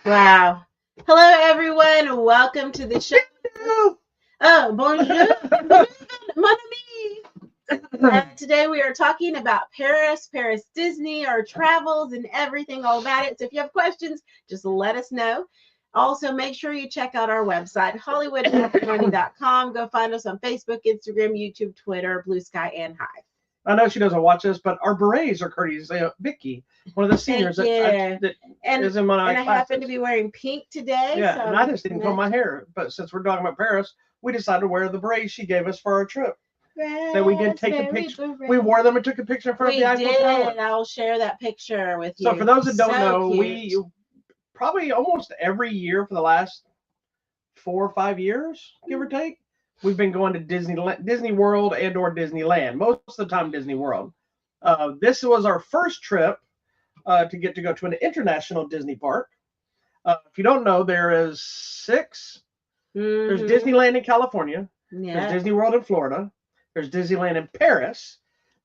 Wow. Hello, everyone. Welcome to the show. Oh, bonjour. Mon ami. Today we are talking about Paris Disney, our travels, and everything all about it. So if you have questions, just let us know. Also, make sure you check out our website, hollywoodmatrimony.com. Go find us on Facebook, Instagram, YouTube, Twitter, Blue Sky, and Hive. I know she doesn't watch this, but our berets are courteous. Vicky, one of the seniors that is in my and I happen to be wearing pink today. Yeah, so and I just didn't comb my hair. But since we're talking about Paris, we decided to wear the berets she gave us for our trip. That we did take a picture. We wore them and took a picture in front of the Eiffel Tower. I'll share that picture with you. So for those that don't know, we probably almost every year for the last 4 or 5 years, give or take, we've been going to Disney World and or Disneyland. Most of the time, Disney World. This was our first trip to get to go to an international Disney park. If you don't know, there is 6. There's Disneyland in California. Yeah. There's Disney World in Florida. There's Disneyland in Paris.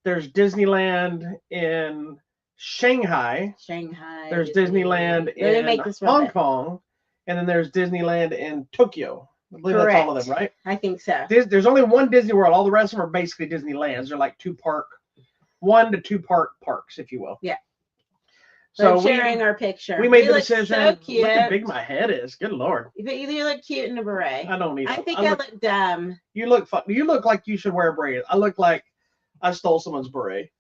There's Disneyland in Shanghai. There's Disneyland in Hong Kong. And then there's Disneyland in Tokyo. I believe that's all of them, right? I think so. There's only one Disney World. All the rest of them are basically Disneylands. They're like 1 to 2 parks, if you will. Yeah. So sharing our picture. We made the decision. So cute. Look how big my head is. Good Lord. You look cute in a beret. I don't need it. I think I look dumb. You look fun. You look like you should wear a beret. I look like I stole someone's beret.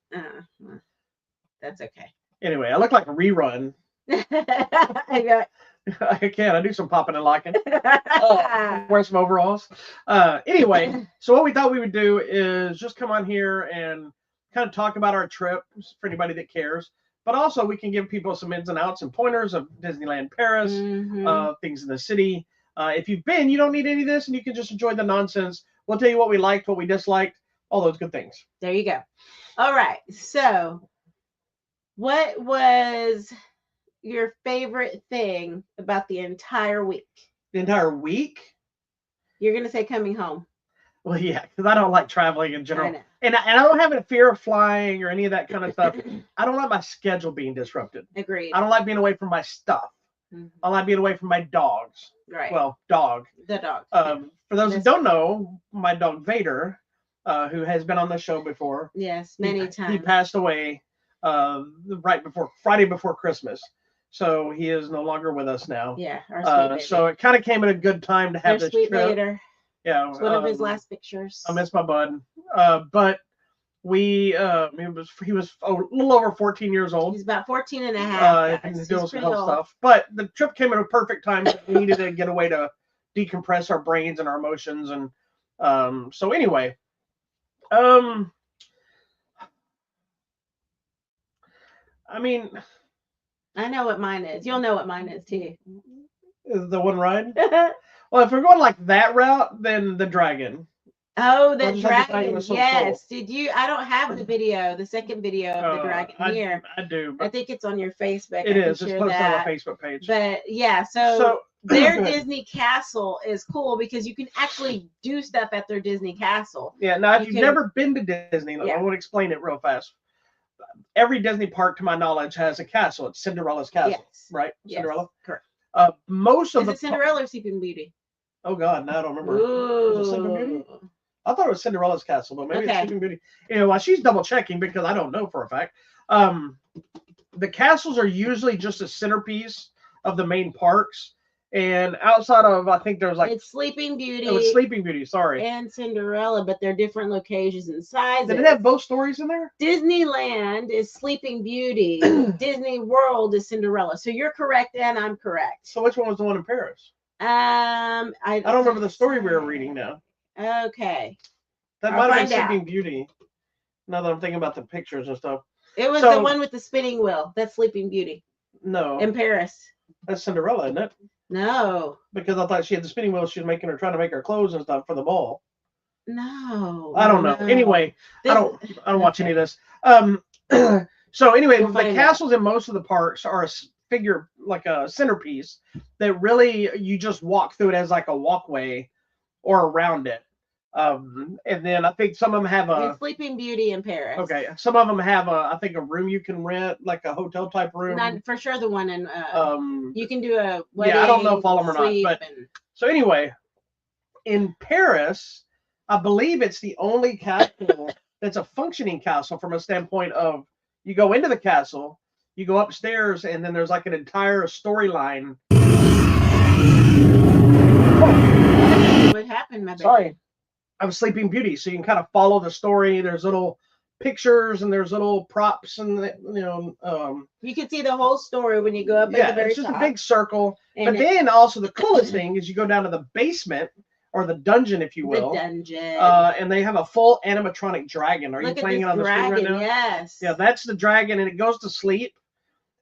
That's okay. Anyway, I look like a rerun. I can. I do some popping and locking. Wear some overalls. Anyway, so what we thought we would do is just come on here and kind of talk about our trip for anybody that cares. But also we can give people some ins and outs and pointers of Disneyland Paris, things in the city. If you've been, you don't need any of this, and you can just enjoy the nonsense. We'll tell you what we liked, what we disliked, all those good things. There you go. All right. So what was your favorite thing about the entire week? The entire week? You're going to say coming home. Well, yeah, because I don't like traveling in general. And I don't have a fear of flying or any of that kind of stuff. I don't like my schedule being disrupted. Agreed. I don't like being away from my stuff. I like being away from my dogs. Right. Well, dog. The dog. For those who don't know, my dog Vader, who has been on the show before. Yes, many times. He passed away Friday before Christmas. So he is no longer with us now. Yeah. Our so it kind of came at a good time to have this trip. Vader. Yeah, it's one of his last pictures. I miss my bud. But he was a little over 14 years old. He's about 14 and a half. He's doing some health stuff. But the trip came at a perfect time. We needed to get away to decompress our brains and our emotions. And so anyway, I mean, I know what mine is. You'll know what mine is too. The one ride? Well, if we're going like that route, then the dragon. Oh, the dragon. Yes. Cool. Did you? I don't have the video, the second video of the dragon here. I do. I think it's on your Facebook. It is. It's posted on our Facebook page. But yeah, so their Disney castle is cool because you can actually do stuff at their Disney castle. Yeah. Now, if you've never been to Disney, I want to explain it real fast. Every Disney park, to my knowledge, has a castle. It's Cinderella's castle, right? Yes. Cinderella. Correct. Most of is it Cinderella or Sleeping Beauty? Oh God, no, I don't remember. Is it Sleeping Beauty? I thought it was Cinderella's castle, but maybe it's Sleeping Beauty. Anyway, while she's double checking because I don't know for a fact. The castles are usually just a centerpiece of the main parks, and outside of, I think there's like it's Sleeping Beauty. It was Sleeping Beauty, sorry. And Cinderella, but they're different locations and sizes. Did it have both stories in there? Disneyland is Sleeping Beauty. Disney World is Cinderella. So you're correct, and I'm correct. So which one was the one in Paris? I don't remember the story we were reading now. Okay. That might have been Sleeping Beauty. Now that I'm thinking about the pictures and stuff. It was the one with the spinning wheel. That's Sleeping Beauty. No. In Paris. That's Cinderella, isn't it? No. Because I thought she had the spinning wheel. She was trying to make her clothes and stuff for the ball. No. I don't know. Anyway, I don't watch any of this. So anyway, the castles in most of the parks are a figure, like a centerpiece that really you just walk through it as like a walkway or around it. And then I think some of them have And Sleeping Beauty in Paris. Okay, some of them have I think a room you can rent, like a hotel type room. Not for sure the one in you can do a wedding. Yeah, I don't know if all of them are not, but so anyway, in Paris, I believe it's the only castle that's a functioning castle from a standpoint of you go into the castle, you go upstairs, and then there's like an entire storyline. What happened, my baby? Sorry, of Sleeping Beauty, so you can kind of follow the story. There's little pictures and there's little props, and you can see the whole story when you go up at the very it's just top. A big circle. And then also the coolest thing is you go down to the basement or the dungeon, if you will. The dungeon. And they have a full animatronic dragon. Are you playing it on the screen right now? Yes. Yeah, that's the dragon, and it goes to sleep,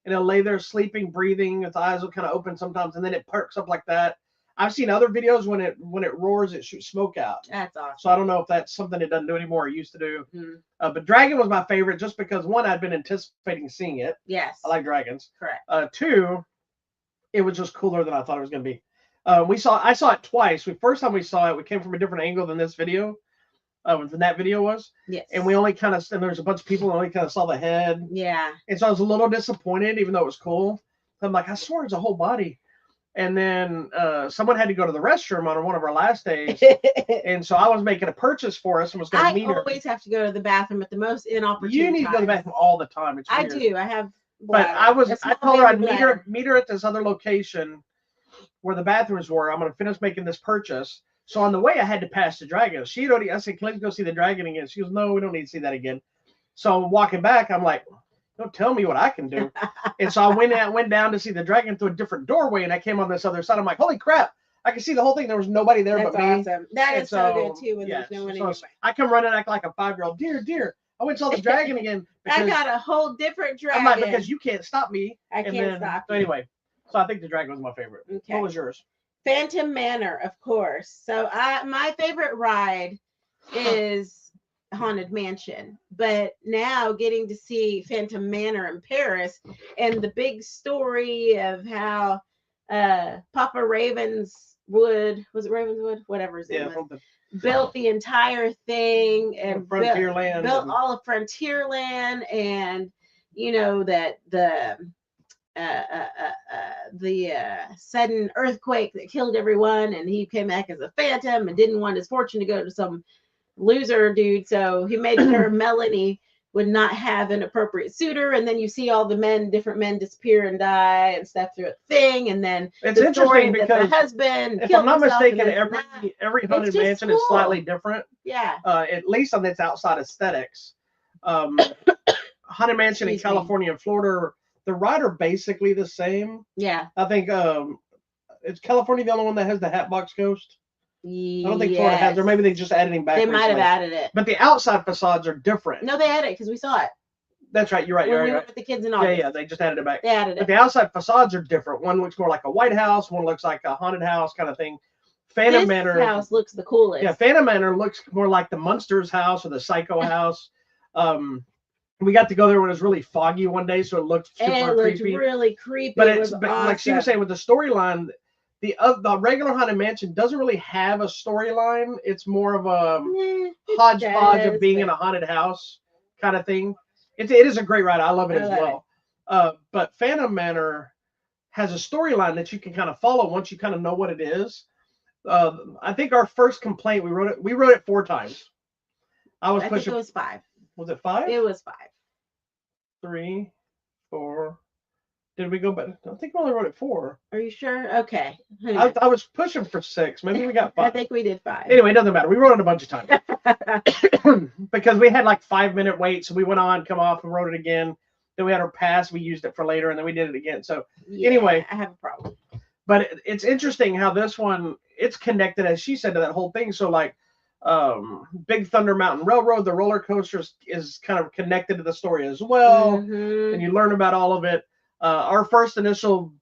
and it'll lay there sleeping, breathing. Its eyes will kind of open sometimes, and then it perks up like that. I've seen other videos when it roars, it shoots smoke out. That's awesome. So I don't know if that's something it doesn't do anymore. It used to do. Mm-hmm. But Dragon was my favorite just because, one, I'd been anticipating seeing it. Yes. I like dragons. Correct. Two, it was just cooler than I thought it was going to be. I saw it twice. The first time we saw it, we came from a different angle than this video. Than that video was. Yes. And we only kind of, and there's a bunch of people and only kind of saw the head. Yeah. And so I was a little disappointed, even though it was cool. I'm like, I swear it's a whole body. And then someone had to go to the restroom on one of our last days. And so I was making a purchase for us and was going to meet her. I always have to go to the bathroom at the most inopportune You need to go to the bathroom all the time. It's weird. I do. I have. But I told her I'd meet her at this other location where the bathrooms were. I'm going to finish making this purchase. So on the way, I had to pass the dragon. I said, "Can I go see the dragon again?" She goes, "No, we don't need to see that again." So I'm walking back. I'm like, "Don't tell me what I can do." And so I went down to see the dragon through a different doorway, and I came on this other side. I'm like, "Holy crap! I can see the whole thing. There was nobody there but me." That's awesome. That is so good too when there's no one anyway. I come running act like a 5-year-old. Dear, I went and saw the dragon again. I got a whole different dragon. I'm like, because you can't stop me. I can't stop you. So anyway, so I think the dragon was my favorite. Okay. What was yours? Phantom Manor, of course. So my favorite ride is Haunted Mansion, but now getting to see Phantom Manor in Paris and the big story of how Papa Ravenswood, was it Ravenswood? Whatever his name was, built the entire thing and built all of Frontierland, and you know that the sudden earthquake that killed everyone, and he came back as a phantom and didn't want his fortune to go to some loser dude, so he made sure Melanie would not have an appropriate suitor. And then you see all the different men disappear and die and stuff through a thing, and then it's the story because the husband, if I'm not mistaken, every Haunted Mansion is slightly different. Yeah, at least on its outside aesthetics. Haunted Mansion in California and Florida, the ride are basically the same. Yeah. I think it's California the only one that has the Hatbox Ghost. I don't think Florida has, or maybe they just added him back. They might have added it. But the outside facades are different. No, they added it because we saw it. That's right. You're right. When we went with the kids in August. Yeah. They just added it back. They added it. But the outside facades are different. One looks more like a White House. One looks like a haunted house kind of thing. Phantom Manor. This house looks the coolest. Yeah, Phantom Manor looks more like the Munsters house or the Psycho house. We got to go there when it was really foggy one day, so it looked super creepy. Really creepy. But it's like she was saying with the storyline, the regular Haunted Mansion doesn't really have a storyline. It's more of a hodgepodge of being in a haunted house kind of thing. It is a great ride. I love it as well. But Phantom Manor has a storyline that you can kind of follow once you kind of know what it is. I think our first complaint, we wrote it 4 times. I think it was 5. Was it 5? It was 5. 3, 4. Did we go back? I think we only wrote it 4. Are you sure? Okay. I was pushing for 6. Maybe we got 5. I think we did 5. Anyway, it doesn't matter. We wrote it a bunch of times. Because we had like 5-minute waits. So we went on, come off, and wrote it again. Then we had our pass. We used it for later, and then we did it again. So anyway. I have a problem. But it's interesting how this one, it's connected, as she said, to that whole thing. So like Big Thunder Mountain Railroad, the roller coaster is kind of connected to the story as well. Mm-hmm. And you learn about all of it. Our first initial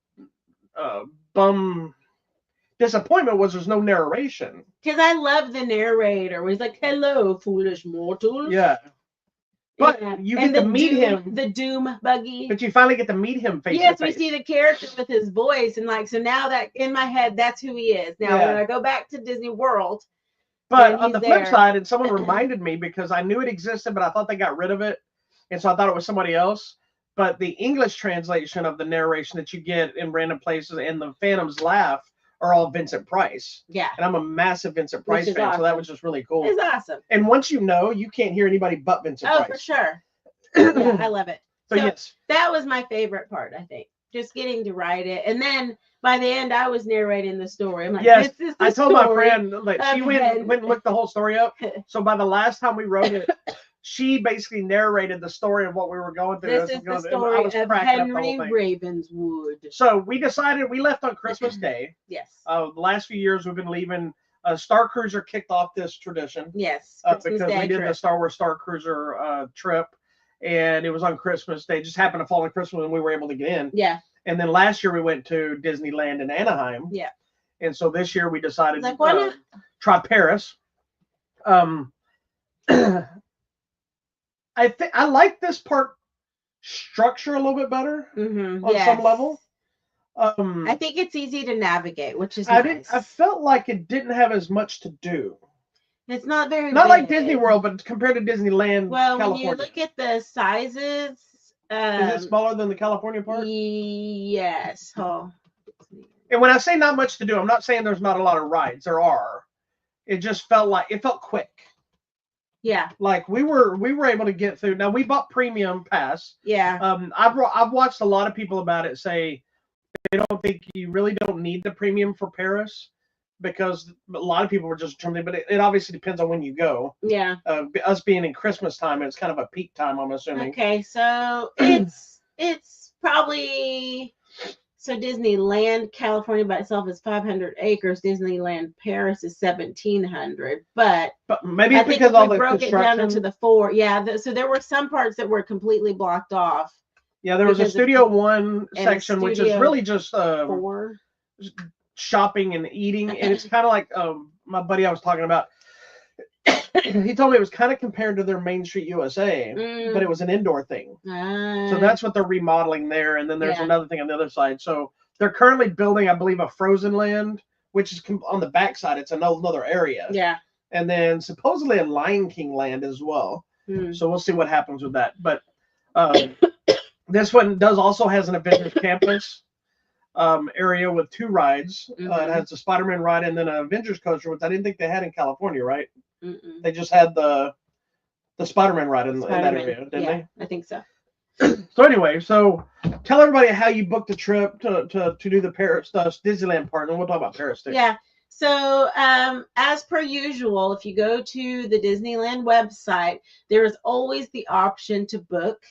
bum disappointment was there's no narration. Because I love the narrator. Where he's like, "Hello, foolish mortals." Yeah. But you get to meet him. The Doom buggy. But you finally get to meet him face to face. Yes, we see the character with his voice. And like, so now that in my head, that's who he is. Now, when I go back to Disney World, But on the flip side, and someone reminded me because I knew it existed, but I thought they got rid of it. And so I thought it was somebody else. But the English translation of the narration that you get in random places and the Phantom's Laugh are all Vincent Price. Yeah. And I'm a massive Vincent Price fan, awesome. so that was just really cool. It's awesome. And once you know, you can't hear anybody but Vincent Price. Oh, for sure. Yeah, I love it. So yes. That was my favorite part, I think. Just getting to write it. And then by the end, I was narrating the story. I'm like, yes, this is the I told story my friend, like, she went and looked the whole story up. So by the last time we wrote it, she basically narrated the story of what we were going through. This is the story of Henry Ravenswood. So we decided, we left on Christmas Day. Yes. The last few years we've been leaving. Star Cruiser kicked off this tradition. Yes. Because we did the Star Wars Star Cruiser trip. And it was on Christmas Day. It just happened to fall on Christmas and we were able to get in. Yeah. And then last year we went to Disneyland in Anaheim. Yeah. And so this year we decided to try Paris. I think I like this part structure a little bit better on some level. I think it's easy to navigate, which is nice. I felt like it didn't have as much to do. It's not very not big. Like Disney World, but compared to Disneyland, well, California. When you look at the sizes, is it smaller than the California part? Yes. Oh. And when I say not much to do, I'm not saying there's not a lot of rides. There are. It just felt quick. Yeah. Like we were able to get through. Now we bought premium pass. Yeah. I've watched a lot of people about it say they don't think you really don't need the premium for Paris because a lot of people were just determined. But it obviously depends on when you go. Yeah. Us being in Christmas time, it's kind of a peak time, I'm assuming. Okay, so it's probably. So Disneyland California by itself is 500 acres. Disneyland Paris is 1,700. But maybe I because think all the broke it down into the four. Yeah. So there were some parts that were completely blocked off. Yeah, there was a Studio One section, which is really just shopping and eating, and it's kind of like my buddy I was talking about. He told me it was kind of compared to their Main Street USA, but it was an indoor thing. So that's what they're remodeling there. And then there's another thing on the other side. So they're currently building, I believe, a Frozen Land, which is on the backside. It's another area. Yeah. And then supposedly a Lion King Land as well. So we'll see what happens with that. But this one also has an Avengers Campus area with 2 rides. It has the Spider-Man ride and then an Avengers coaster, which I didn't think they had in California, right? They just had the Spider-Man ride in that area, didn't they? I think so. So anyway, tell everybody how you booked a trip to do the Paris Disneyland part, and we'll talk about Paris too. Yeah. So as per usual, if you go to the Disneyland website, there is always the option to book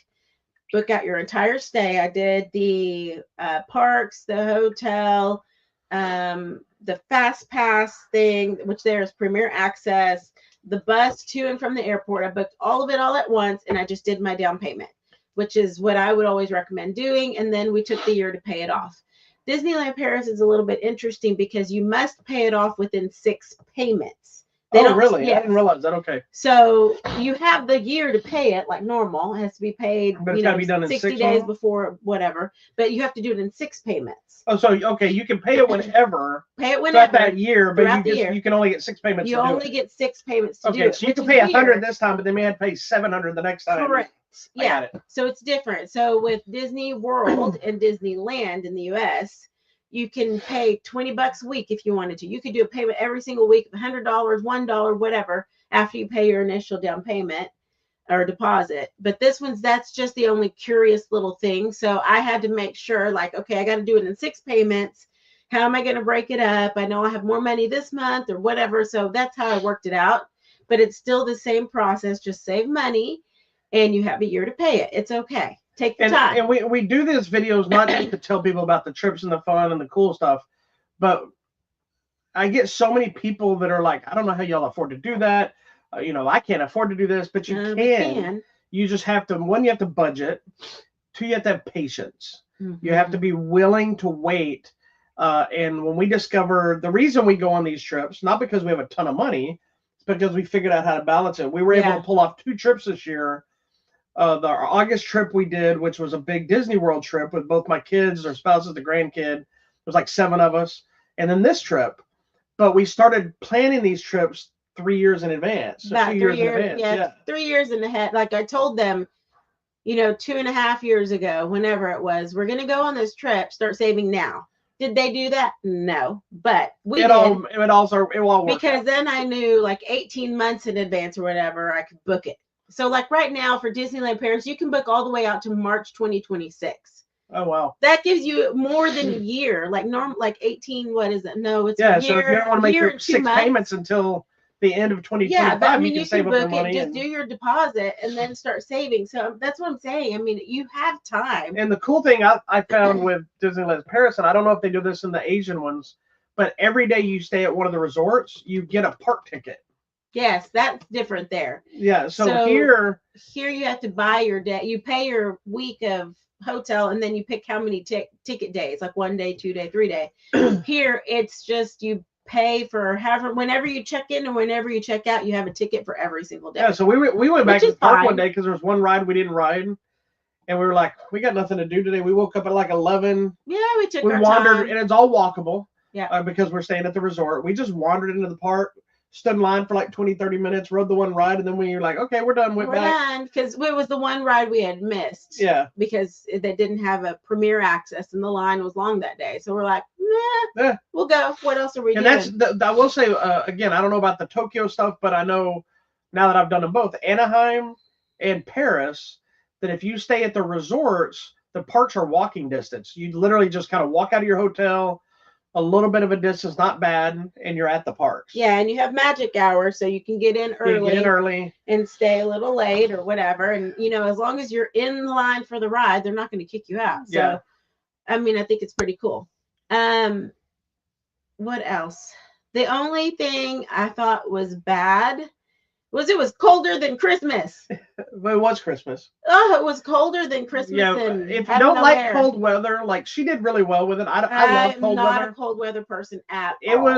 out your entire stay. I did the parks, the hotel, the Fast Pass thing, which there's Premier Access, the bus to and from the airport. I booked all of it all at once, and I just did my down payment, which is what I would always recommend doing. And then we took the year to pay it off. Disneyland Paris is a little bit interesting because you must pay it off within 6 payments. Really? Yes. I didn't realize that. Okay. So you have the year to pay it like normal. It has to be paid, but it's got to be done in 60 days before whatever. But you have to do it in 6 payments. Oh, so okay, you can pay it whenever. Pay it throughout whenever. that year, but you can only get 6 payments. You only get 6 payments to do it. Okay, so you can pay 100 this time, but they may have to pay 700 the next time. Correct. Yeah. So it's different. So with Disney World and Disneyland in the US, you can pay $20 a week if you wanted to. You could do a payment every single week of $100, $1, whatever, after you pay your initial down payment or deposit. But this that's just the only curious little thing. So I had to make sure, like, okay, I got to do it in 6 payments. How am I going to break it up? I know I have more money this month or whatever. So that's how I worked it out. But it's still the same process. Just save money and you have a year to pay it. It's okay. Take the time. And we do these videos not just to tell people about the trips and the fun and the cool stuff, but I get so many people that are like, I don't know how y'all afford to do that. I can't afford to do this, but you can. You just have to, 1, you have to budget. 2, you have to have patience. You have to be willing to wait. And when we discover the reason we go on these trips, not because we have a ton of money, it's because we figured out how to balance it. We were able to pull off 2 trips this year. The August trip we did, which was a big Disney World trip with both my kids, their spouses, the grandkid. It was like 7 of us. And then this trip. But we started planning these trips 3 years in advance. So About 2 3 years in years, advance. yeah, Yeah. 3 years in ahead. Like I told them, 2.5 years ago, whenever it was, we're gonna go on this trip. Start saving now. Did they do that? No, but we did. It will all work because out. then I knew like 18 months in advance or whatever I could book it. So like right now for Disneyland Paris, you can book all the way out to March 2026. Oh wow. That gives you more than a year. Like normal, like 18. What is it? No, it's Yeah. a year, So if you don't want to make year your and 2 6 months. payments until the end of 2025, Yeah, but I mean, you you can save can up your book it, money. just do your deposit, and then start saving. So that's what I'm saying. I mean, you have time. And the cool thing I found with Disneyland Paris, and I don't know if they do this in the Asian ones, but every day you stay at one of the resorts, you get a park ticket. Yes, that's different there. Yeah. So here you have to buy your day. You pay your week of hotel, and then you pick how many ticket days, like 1 day, 2 day, 3 day. Here, it's just you pay for whenever you check in and whenever you check out, you have a ticket for every single day. Yeah. So we went back to the park fine. one day because there was one ride we didn't ride. And we were like, we got nothing to do today. We woke up at like 11. Yeah, we took We our wandered, time. and it's all walkable. Yeah. Because we're staying at the resort. We just wandered into the park, stood in line for like 20, 30 minutes, rode the one ride, and then we were like, okay, we're done. We're back. Done because it was the one ride we had missed. Yeah. Because they didn't have a premier access, and the line was long that day. So we're like, Yeah. We'll go. What else are we doing? And I will say again, I don't know about the Tokyo stuff, but I know now that I've done them both, Anaheim and Paris, that if you stay at the resorts, the parks are walking distance. You literally just kind of walk out of your hotel, a little bit of a distance, not bad, and you're at the parks. Yeah, and you have magic hour, so you can get in early, and stay a little late or whatever. And as long as you're in the line for the ride, they're not going to kick you out. So, yeah. I mean, I think it's pretty cool. What else? The only thing I thought was bad was it was colder than Christmas. But it was Christmas. Oh, it was colder than Christmas. Yeah, if you don't like cold weather, like she did really well with it. I love cold weather. I'm not a cold weather person at all.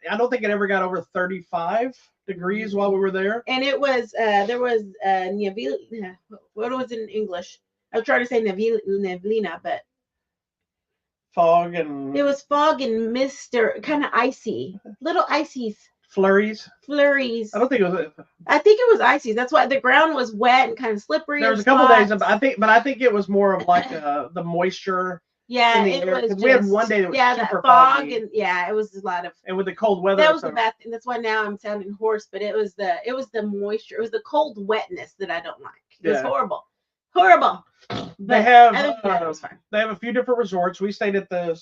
I don't think it ever got over 35 degrees while we were there. And it was, there was, what was it in English? I was trying to say neblina, but. Fog and. It was fog and mist, or kind of icy. Little ices. Flurries. I don't think it was. I think it was icy. That's why the ground was wet and kind of slippery. There was a couple days, but I think it was more of like the moisture. Yeah, it was. We had one day that was super fog foggy. And it was a lot of. And with the cold weather, that was the bad thing. That's why now I'm sounding hoarse. But it was the moisture. It was the cold wetness that I don't like. It was horrible. But they have a few different resorts. We stayed at the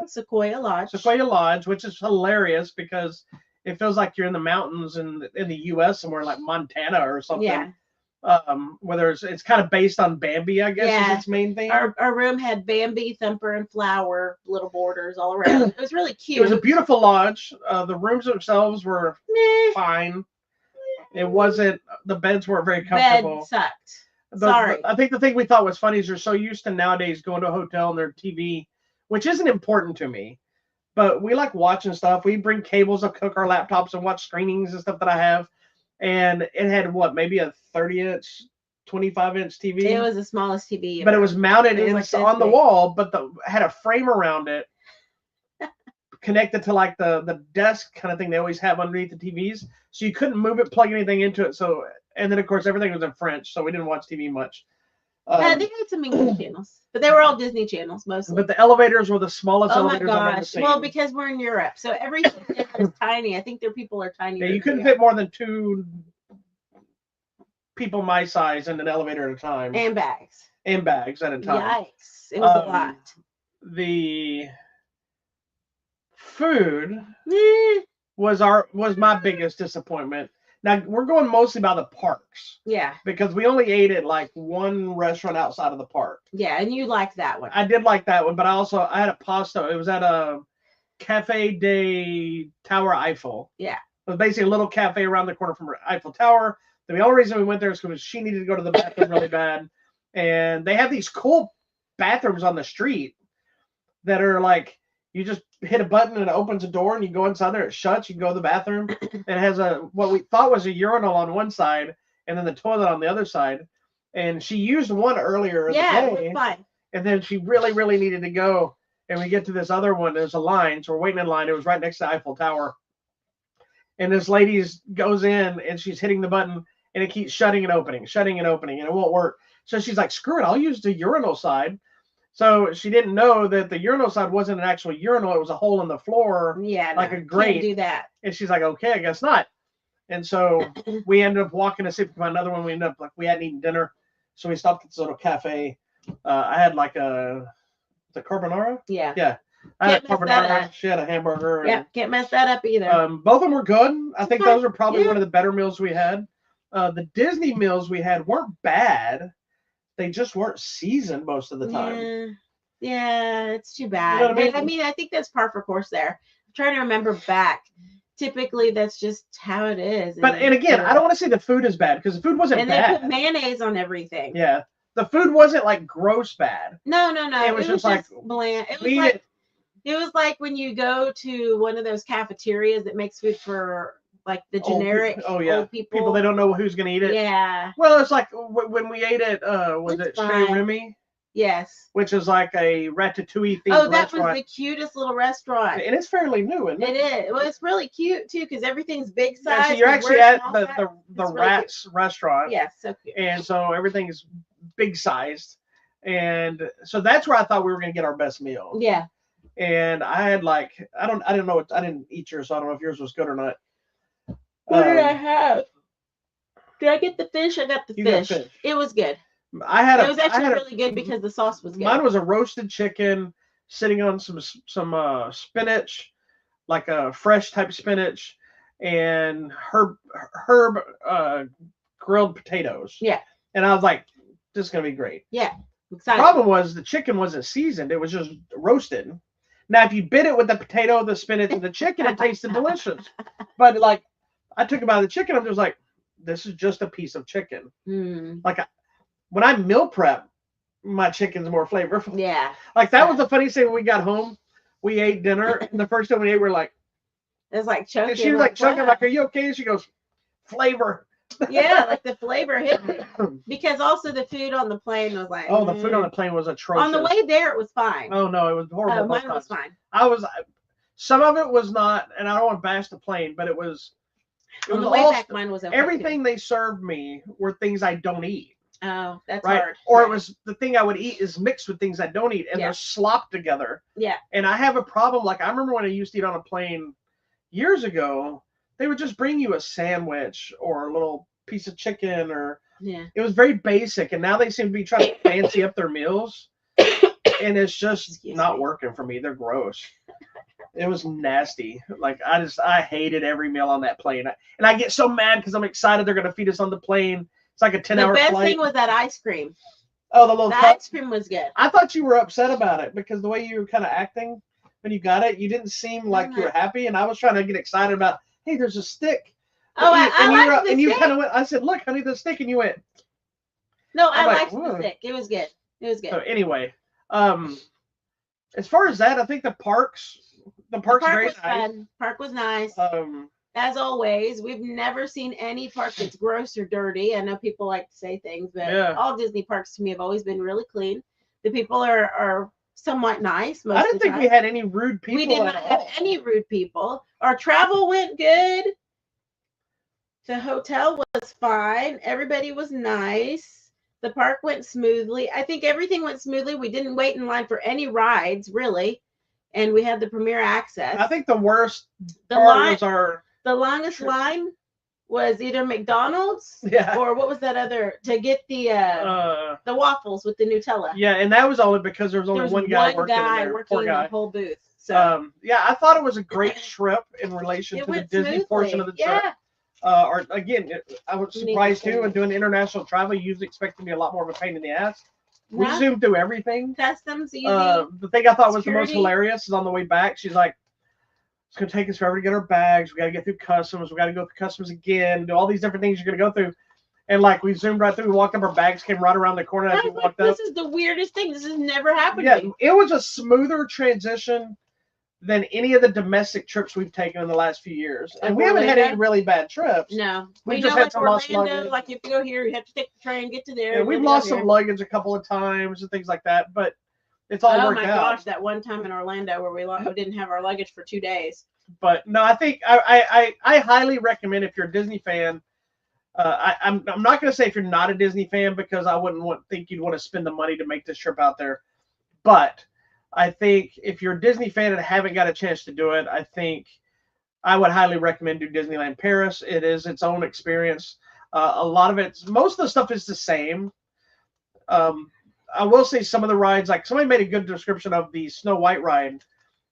Sequoia Lodge, which is hilarious because it feels like you're in the mountains in the U.S. somewhere like Montana or something. Yeah. Whether it's kind of based on Bambi, I guess is its main thing. Our room had Bambi, Thumper, and Flower little borders all around. It was really cute. It was a beautiful lodge. The rooms themselves were fine. It wasn't. The beds weren't very comfortable. Bed sucked. Sorry. I think the thing we thought was funny is they're so used to nowadays going to a hotel and their TV, which isn't important to me, but we like watching stuff. We bring cables to hook our laptops and watch screenings and stuff that I have. And it had maybe a 30-inch, 25-inch TV. It was the smallest TV. But it was mounted on the wall, but had a frame around it connected to like the desk kind of thing they always have underneath the TVs. So you couldn't move it, plug anything into it. And then, of course, everything was in French, so we didn't watch TV much. They had some English channels, but they were all Disney channels mostly. But the elevators were the smallest elevators I've ever seen. Well, because we're in Europe, so everything is tiny. I think their people are tiny. Yeah, you couldn't fit more than 2 people my size in an elevator at a time. And bags at a time. Yikes. It was a lot. The food was my biggest disappointment. Now, we're going mostly by the parks. Yeah. Because we only ate at like one restaurant outside of the park. Yeah, and you liked that one. I did like that one, but I had a pasta. It was at a Cafe de Tower Eiffel. Yeah. It was basically a little cafe around the corner from Eiffel Tower. The only reason we went there is because she needed to go to the bathroom really bad. And they have these cool bathrooms on the street that are like, you just hit a button and it opens a door and you go inside there, it shuts, you can go to the bathroom. And it has what we thought was a urinal on one side and then the toilet on the other side. And she used one earlier in the day. Yeah, it was fine. And then she really, really needed to go. And we get to this other one, there's a line, so we're waiting in line. It was right next to Eiffel Tower. and this lady goes in and she's hitting the button and it keeps shutting and opening, and it won't work. So she's like, screw it, I'll use the urinal side. So she didn't know that the urinal side wasn't an actual urinal. It was a hole in the floor, like a grate. Can't do that. And she's like, okay, I guess not. And so we ended up walking to see if we could find another one. We ended up, like, we hadn't eaten dinner. So we stopped at this little cafe. I had like the carbonara. Yeah. Yeah. I had a carbonara. She had a hamburger. Yeah, can't mess that up either. Both of them were good. I think those are probably one of the better meals we had. The Disney meals we had weren't bad. They just weren't seasoned most of the time. Yeah, it's too bad. You know what I mean? I think that's par for course there. I'm trying to remember back. Typically, that's just how it is. And again, I don't want to say the food is bad because the food wasn't bad. And they put mayonnaise on everything. Yeah. The food wasn't like gross bad. No. It was just like bland. It was like when you go to one of those cafeterias that makes food for like the generic old people. People they don't know who's going to eat it. Yeah. Well, it's like when we ate at was it Chez Remy? Yes. Which is like a ratatouille themed restaurant. That was the cutest little restaurant. And it's fairly new, isn't it? It is. Well, it's really cute too because everything's big size. Yeah, so you're actually at the Rats restaurant. Yeah, so cute. And so everything's big sized. And so that's where I thought we were going to get our best meal. Yeah. And I had like I didn't know I didn't eat yours, so I don't know if yours was good or not. What did I have? Did I get the fish? I got the fish. It was good. It was actually really good because the sauce was good. Mine was a roasted chicken sitting on some spinach, like a fresh type spinach, and herb grilled potatoes. Yeah. And I was like, this is gonna be great. Yeah. Excited. The problem was the chicken wasn't seasoned; it was just roasted. Now, if you bit it with the potato, the spinach, and the chicken, it tasted delicious. But like, I took it out of the chicken. I'm just like, this is just a piece of chicken. Like, when I meal prep, my chicken's more flavorful. Yeah. Like, that was the funniest thing when we got home. We ate dinner. And the first time we ate, we were like, it was like choking. And she was like choking. I'm like, are you okay? And she goes, flavor. Yeah, like the flavor hit me. Because also the food on the plane was like. Oh, the food on the plane was atrocious. On the way there, it was fine. Oh, no, it was horrible. Oh, mine was fine. Some of it was not, and I don't want to bash the plane, but it was. On the way back, mine was okay. Everything they served me were things I don't eat. Oh, that's right? hard. Or it was the thing I would eat is mixed with things I don't eat, and they're slopped together. Yeah. And I have a problem. Like, I remember when I used to eat on a plane years ago, they would just bring you a sandwich or a little piece of chicken, or it was very basic. And now they seem to be trying to fancy up their meals, and it's just not working for me. They're gross. It was nasty. Like, I hated every meal on that plane, and I get so mad because I'm excited they're going to feed us on the plane. It's like a 10-hour flight. The best thing was that ice cream. Oh, the little ice cream was good. I thought you were upset about it because the way you were kind of acting when you got it, you didn't seem like you were happy, and I was trying to get excited about, hey, there's a stick. Oh, and you kind of went. I said, look, honey, the stick, and you went. No, I liked the stick. It was good. It was good. So anyway, as far as that, I think the park was very nice. Park was nice. As always, we've never seen any park that's gross or dirty. I know people like to say things, but all Disney parks to me have always been really clean. The people are somewhat nice. I didn't think we had any rude people. We did not have any rude people. Our travel went good. The hotel was fine. Everybody was nice. The park went smoothly. I think everything went smoothly. We didn't wait in line for any rides, really. And we had the premier access. I think the worst part was the longest line was either McDonald's or what was that other to get the waffles with the Nutella. Yeah, and that was only because there was only one guy working in the whole booth. So I thought it was a great trip in relation to the Disney portion of the trip. Again, I was surprised too. And doing international travel, you usually expect to be a lot more of a pain in the ass. We zoomed through everything. Customs, the thing I thought was the most hilarious is on the way back. She's like, it's going to take us forever to get our bags. We got to get through customs. We got to go through customs again. Do all these different things you're going to go through. And like we zoomed right through. We walked up. Our bags came right around the corner as we walked up. This is the weirdest thing. This has never happened to me. It was a smoother transition than any of the domestic trips we've taken in the last few years. And we haven't had any really bad trips. No. We just had some lost luggage. Like if you go here, you have to take the train, get to there. Yeah, we've lost some luggage a couple of times and things like that. But it's all worked out. Oh my gosh, that one time in Orlando where we didn't have our luggage for 2 days. But no, I think I highly recommend if you're a Disney fan. I'm not going to say if you're not a Disney fan because I wouldn't think you'd want to spend the money to make this trip out there. But I think if you're a Disney fan and haven't got a chance to do it, I think I would highly recommend do Disneyland Paris. It is its own experience. A lot of most of the stuff is the same. I will say some of the rides, like somebody made a good description of the Snow White ride,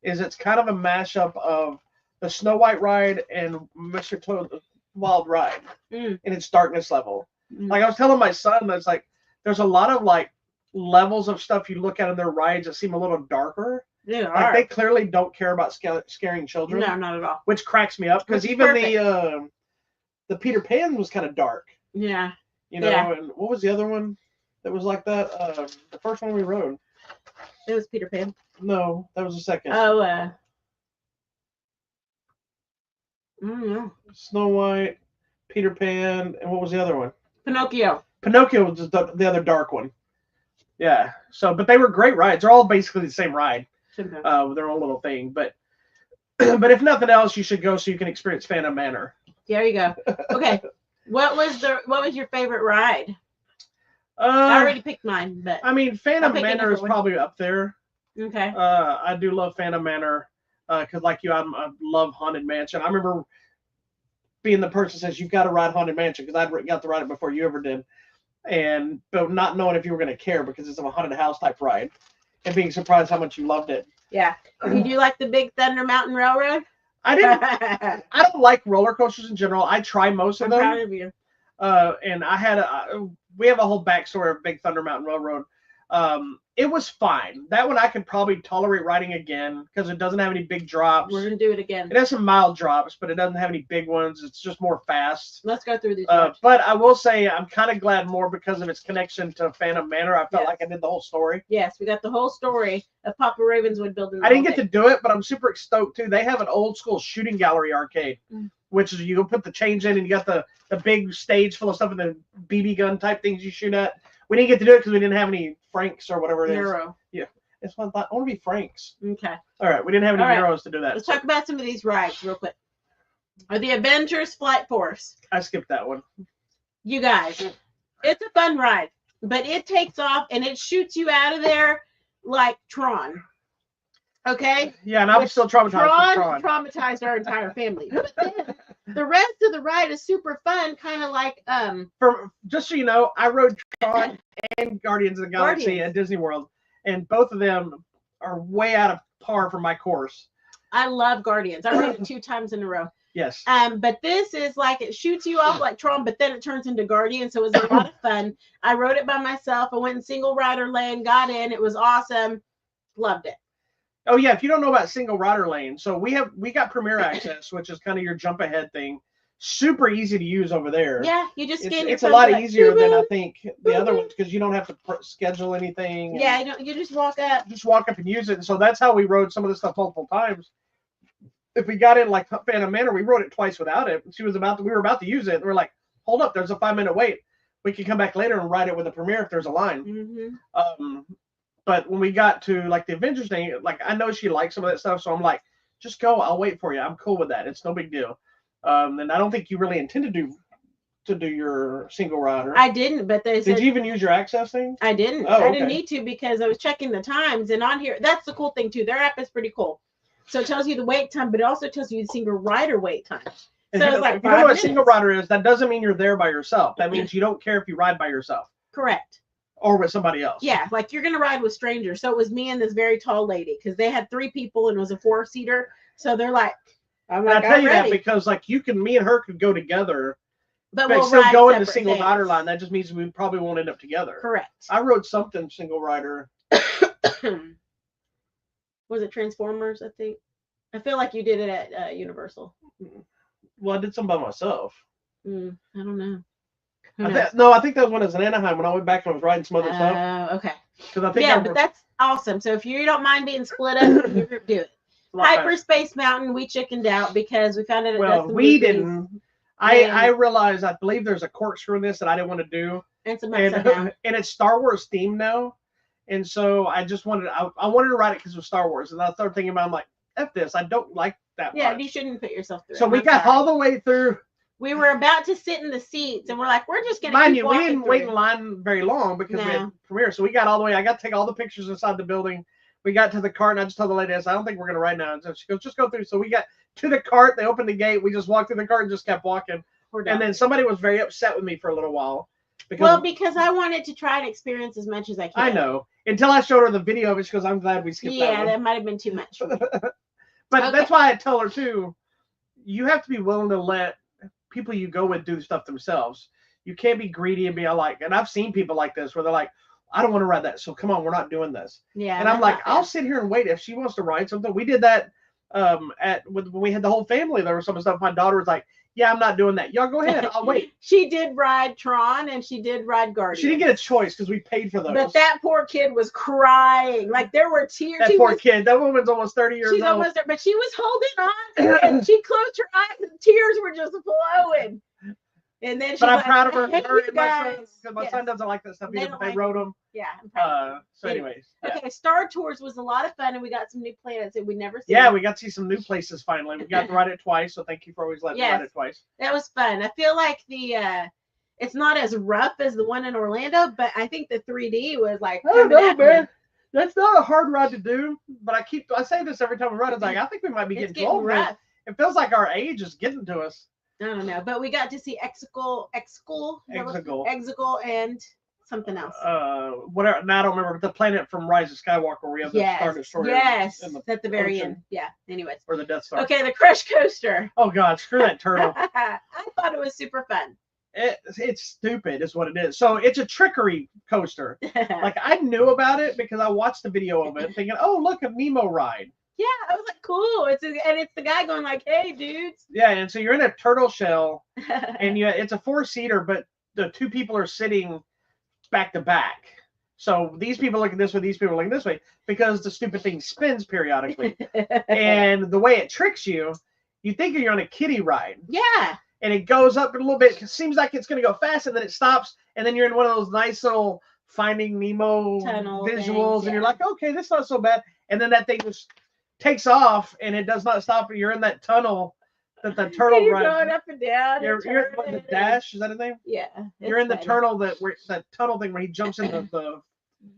is it's kind of a mashup of the Snow White ride and Mr. Toad Wild Ride in its darkness level. Like I was telling my son, that's like there's a lot of like levels of stuff you look at in their rides that seem a little darker. Yeah, like they clearly don't care about scaring children. No, not at all. Which cracks me up because even the Peter Pan was kind of dark. Yeah. You know, and what was the other one that was like that? The first one we rode. It was Peter Pan. No, that was the second. Oh, I don't know. Snow White, Peter Pan, and what was the other one? Pinocchio. Pinocchio was just the other dark one. Yeah. So, but they were great rides. They're all basically the same ride, with their own little thing. But if nothing else, you should go so you can experience Phantom Manor. There you go. Okay. What was your favorite ride? I already picked mine, but I mean, Phantom Manor is probably up there. Okay. I do love Phantom Manor because, like you, I love Haunted Mansion. I remember being the person that says you've got to ride Haunted Mansion because I got to ride it before you ever did, but not knowing if you were going to care because it's a haunted house type ride, and being surprised how much you loved it. Yeah. Did you like the Big Thunder Mountain Railroad? I didn't. I don't like roller coasters in general. I try most of them. I'm proud of you. And I had we have a whole backstory of Big Thunder Mountain Railroad. It was fine. That one I could probably tolerate riding again because it doesn't have any big drops. We're gonna do it again. It has some mild drops, but it doesn't have any big ones. It's just more fast. Let's go through these. But I will say I'm kind of glad more because of its connection to Phantom Manor. I felt like I did the whole story. Yes, we got the whole story of Papa Ravenswood building. I didn't get to do it, but I'm super stoked too. They have an old school shooting gallery arcade, which is you go put the change in and you got the big stage full of stuff and the BB gun type things you shoot at. We didn't get to do it because we didn't have any Franks or whatever it is. Euro. Yeah. That's what I thought. I want to be Franks. Okay. All right. We didn't have any Euros to do that. Let's talk about some of these rides real quick. The Avengers Flight Force. I skipped that one. You guys, it's a fun ride, but it takes off and it shoots you out of there like Tron. Okay? Yeah, and I'm still traumatized. Tron traumatized our entire family. But then the rest of the ride is super fun, kind of like just so you know, I rode Tron and Guardians of the Galaxy at Disney World, and both of them are way out of par for my course. I love Guardians. I rode it 2 times in a row. Yes. But this is like it shoots you off like Tron, but then it turns into Guardian, so it was a lot of fun. I rode it by myself. I went in single rider lane, got in. It was awesome. Loved it. Oh yeah, if you don't know about single rider lane, so we got Premier Access, which is kind of your jump ahead thing. Super easy to use over there. Yeah, you just scan your It's a lot easier than I think the other ones because you don't have to schedule anything. Yeah, you just walk up. Just walk up and use it. And so that's how we rode some of the stuff multiple times. If we got in like Phantom Manor, we rode it twice without it. We were about to use it, and we're like, hold up, there's a 5-minute wait. We can come back later and ride it with a Premier if there's a line. But when we got to like the Avengers thing, like I know she likes some of that stuff, so I'm like, just go. I'll wait for you. I'm cool with that. It's no big deal. And I don't think you really intend to do your single rider. I didn't, but they said. Did you even use your access thing? I didn't. Oh, okay. I didn't need to because I was checking the times, and on here, that's the cool thing too. Their app is pretty cool. So it tells you the wait time, but it also tells you the single rider wait time. So it's like if you know what a single rider is, that doesn't mean you're there by yourself. That means you don't care if you ride by yourself. Correct. Or with somebody else. Yeah, like you're gonna ride with strangers. So it was me and this very tall lady because they had 3 people and it was a 4-seater. So they're like, I'm tell you that because like me and her could go together, but we'll still go in the single days. rider line. That just means we probably won't end up together. Correct. I rode something single rider. Was it Transformers? I think. I feel like you did it at Universal. Well, I did some by myself. I don't know. I think that was when I was in Anaheim when I went back and I was riding some other stuff. Okay. I think but that's awesome. So if you don't mind being split up, you could do it. Hyperspace Mountain, we chickened out because we found out. Well, we didn't. I realized I believe there's a corkscrew in this that I didn't want to do. And some upside down. And it's Star Wars themed now, and so I just wanted I wanted to ride it because it was Star Wars, and I started thinking about I'm like, F this, I don't like that Yeah, much. you shouldn't put yourself through. So it. we I'm got sorry. all the way through. We were about to sit in the seats, and we're like, we're just gonna Mind keep you, we walking didn't through. wait in line very long because we had premiere. So we got all the way. I got to take all the pictures inside the building. We got to the cart, and I just told the lady, I said, I don't think we're gonna ride now. And she goes, just go through. So we got to the cart. They opened the gate. We just walked through the cart and just kept walking. And then somebody was very upset with me for a little while. Because I wanted to try and experience as much as I can. I know. Until I showed her the video of it, she goes, I'm glad we skipped that one. Yeah, that might have been too much. But that's why I tell her too, you have to be willing to let people you go with do stuff themselves. You can't be greedy and be like, and I've seen people like this where they're like, I don't want to ride that, so come on, we're not doing this. Yeah. And I'm like, I'll sit here and wait if she wants to ride something. We did that when we had the whole family. There was some stuff. My daughter was like, yeah, I'm not doing that. Y'all go ahead. I'll wait. She did ride Tron and she did ride Guardian. She didn't get a choice because we paid for those. But that poor kid was crying. Like there were tears. That poor kid. That woman's almost 30 years old. She's almost there, but she was holding on. And she closed her eyes and tears were just flowing. And then but I'm proud of her. Hey, Her and my son, because my yes. son doesn't like that stuff either, but they rode them. Yeah, I'm proud. So anyways. Yeah. Okay, Star Tours was a lot of fun, and we got some new planets that we'd never seen. Yeah, we got to see some new places finally. We got to ride it twice, so thank you for always letting me ride it twice. That was fun. I feel like it's not as rough as the one in Orlando, but I think the 3D was like. I don't know, man. That's not a hard ride to do, but I say this every time we ride. It's like I think we might be getting old. It feels like our age is getting to us. I don't know, but we got to see Exegol, and something else. Whatever. Now I don't remember. But the planet from Rise of Skywalker, where we have the Star Destroyer. Yes, at the very end. Yeah. Anyways. Or the Death Star. Okay, the Crush Coaster. Oh God, screw that turtle. I thought it was super fun. It's stupid, is what it is. So it's a trickery coaster. Like I knew about it because I watched the video of it, thinking, "Oh, look, a Nemo ride." Yeah, I was like, cool. It's the guy going like, "Hey, dudes." Yeah, and so you're in a turtle shell, and it's a 4-seater, but the two people are sitting back to back. So these people looking this way, these people looking this way, because the stupid thing spins periodically. And the way it tricks you, you think you're on a kiddie ride. Yeah. And it goes up a little bit. It seems like it's going to go fast, and then it stops, and then you're in one of those nice little Finding Nemo tunnel visuals, and you're like, okay, this is not so bad. And then that thing just takes off, and it does not stop. You're in that tunnel that the turtle you're runs. going up and down. You're the dash. Is that a name? Yeah. You're in the tunnel that tunnel thing where he jumps into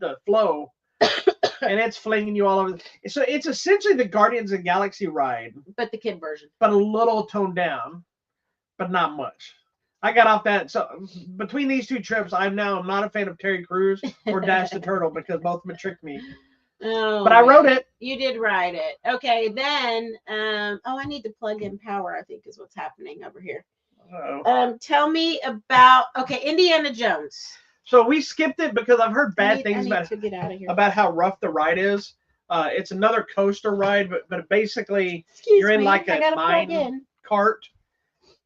the flow, and it's flinging you all over. So it's essentially the Guardians of the Galaxy ride, but the kid version, but a little toned down, but not much. I got off that. So between these two trips, I'm now not a fan of Terry Crews or Dash the Turtle because both of them tricked me. Oh, but I rode it. You did ride it. Okay, then I need to plug in power, I think is what's happening over here. Uh-oh. Tell me about Indiana Jones. So we skipped it because I've heard bad things about how rough the ride is. It's another coaster ride, but basically you're in like a mine cart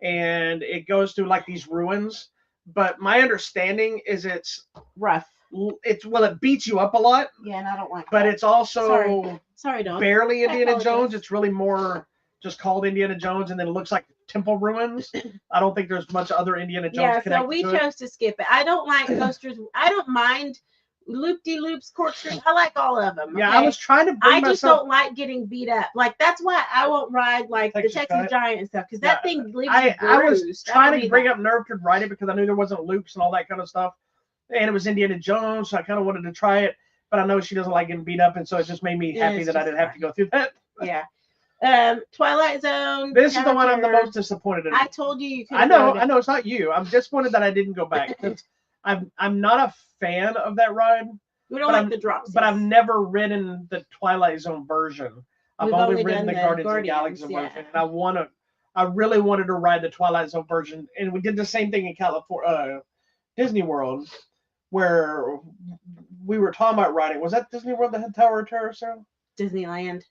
and it goes through like these ruins. But my understanding is it's rough. It beats you up a lot. Yeah, and I don't like but that. It's also sorry, dog. Barely Indiana Jones. It's really more just called Indiana Jones, and then it looks like temple ruins. I don't think there's much other Indiana Jones. Yeah, so we chose to skip it. I don't like coasters. I don't mind loop-de-loops, corkscrews. I like all of them. Okay? Yeah, I was trying to. I just don't like getting beat up. Like that's why I won't ride like the Texas Giant and stuff because that thing leaves you bruised. I was trying to bring up nerve to ride it because I knew there wasn't loops and all that kind of stuff. And it was Indiana Jones, so I kind of wanted to try it, but I know she doesn't like getting beat up, and so it just made me happy that I didn't have to go through that. Yeah. Twilight Zone. This is the one I'm the most disappointed in. I told you could. I know it's not you. I'm disappointed that I didn't go back. I'm not a fan of that ride. We don't like the drops. But I've never ridden the Twilight Zone version. I've only ridden the Guardians of the Galaxy version, and I really wanted to ride the Twilight Zone version, and we did the same thing in California, Disney World. Where we were talking about riding. Was that Disney World that had Tower of Terror, Sarah? Disneyland.